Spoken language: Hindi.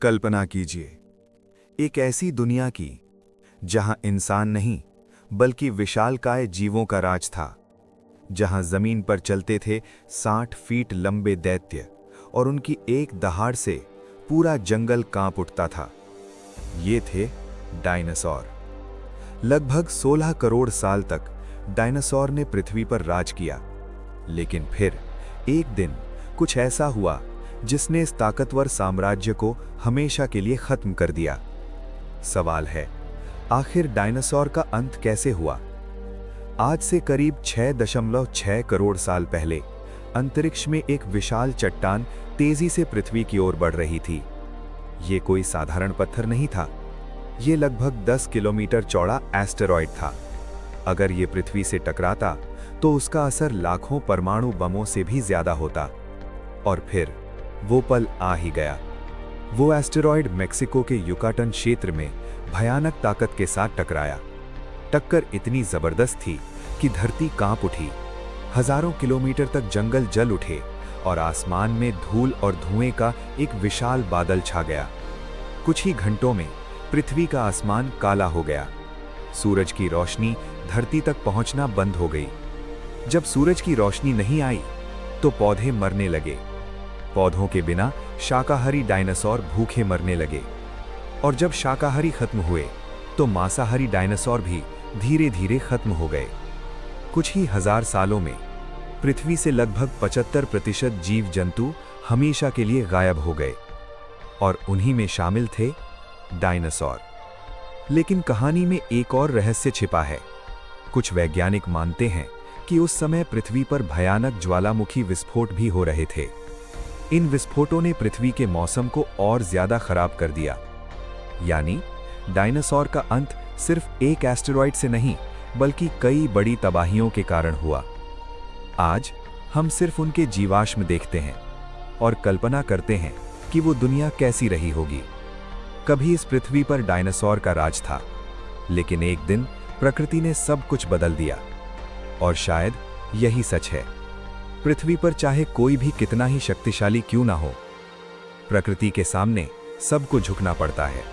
कल्पना कीजिए, एक ऐसी दुनिया की जहां इंसान नहीं बल्कि विशालकाय जीवों का राज था, जहां जमीन पर चलते थे 60 फीट लंबे दैत्य और उनकी एक दहाड़ से पूरा जंगल कांप उठता था। ये थे डायनासोर। लगभग 16 करोड़ साल तक डायनासोर ने पृथ्वी पर राज किया, लेकिन फिर एक दिन कुछ ऐसा हुआ जिसने इस ताकतवर साम्राज्य को हमेशा के लिए खत्म कर दिया। सवाल है, आखिर डायनासोर का अंत कैसे हुआ? आज से करीब 6.6 करोड़ साल पहले अंतरिक्ष में एक विशाल चट्टान तेजी से पृथ्वी की ओर बढ़ रही थी। ये कोई साधारण पत्थर नहीं था, ये लगभग 10 किलोमीटर चौड़ा एस्टेरॉयड था। अगर ये पृथ्वी से टकराता तो उसका असर लाखों परमाणु बमों से भी ज्यादा होता। और फिर वो पल आ ही गया। वो एस्टेरॉयड मेक्सिको के युकाटन क्षेत्र में भयानक ताकत के साथ टकराया। टक्कर इतनी जबरदस्त थी कि धरती कांप उठी, हजारों किलोमीटर तक जंगल जल उठे और आसमान में धूल और धुएं का एक विशाल बादल छा गया। कुछ ही घंटों में पृथ्वी का आसमान काला हो गया। सूरज की रोशनी धरती तक पहुंचना बंद हो गई। जब सूरज की रोशनी नहीं आई तो पौधे मरने लगे। पौधों के बिना शाकाहारी डायनासोर भूखे मरने लगे, और जब शाकाहारी खत्म हुए तो मांसाहारी डायनासोर भी धीरे धीरे खत्म हो गए। कुछ ही हजार सालों में पृथ्वी से लगभग 75% जीव जंतु हमेशा के लिए गायब हो गए, और उन्हीं में शामिल थे डायनासोर। लेकिन कहानी में एक और रहस्य छिपा है। कुछ वैज्ञानिक मानते हैं कि उस समय पृथ्वी पर भयानक ज्वालामुखी विस्फोट भी हो रहे थे। इन विस्फोटों ने पृथ्वी के मौसम को और ज्यादा खराब कर दिया। यानी डायनासोर का अंत सिर्फ एक एस्टेरॉयड से नहीं बल्कि कई बड़ी तबाहियों के कारण हुआ। आज हम सिर्फ उनके जीवाश्म देखते हैं और कल्पना करते हैं कि वो दुनिया कैसी रही होगी। कभी इस पृथ्वी पर डायनासोर का राज था, लेकिन एक दिन प्रकृति ने सब कुछ बदल दिया। और शायद यही सच है। पृथ्वी पर चाहे कोई भी कितना ही शक्तिशाली क्यों ना हो, प्रकृति के सामने सबको झुकना पड़ता है।